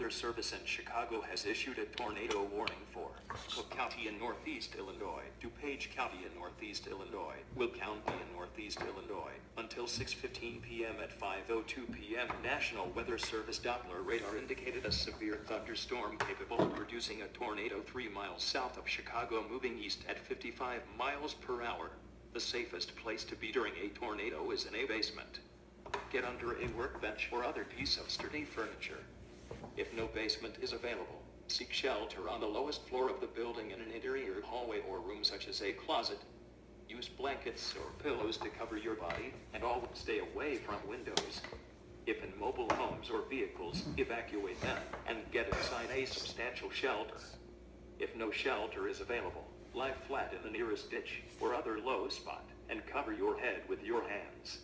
Weather Service in Chicago has issued a tornado warning for Cook County in Northeast Illinois, DuPage County in Northeast Illinois, Will County in Northeast Illinois, until 6:15 p.m. At 5:02 p.m. National Weather Service Doppler radar indicated a severe thunderstorm capable of producing a tornado 3 miles south of Chicago moving east at 55 miles per hour. The safest place to be during a tornado is in a basement. Get under a workbench or other piece of sturdy furniture. If no basement is available, seek shelter on the lowest floor of the building in an interior hallway or room such as a closet. Use blankets or pillows to cover your body, and always stay away from windows. If in mobile homes or vehicles, evacuate them and get inside a substantial shelter. If no shelter is available, lie flat in the nearest ditch or other low spot and cover your head with your hands.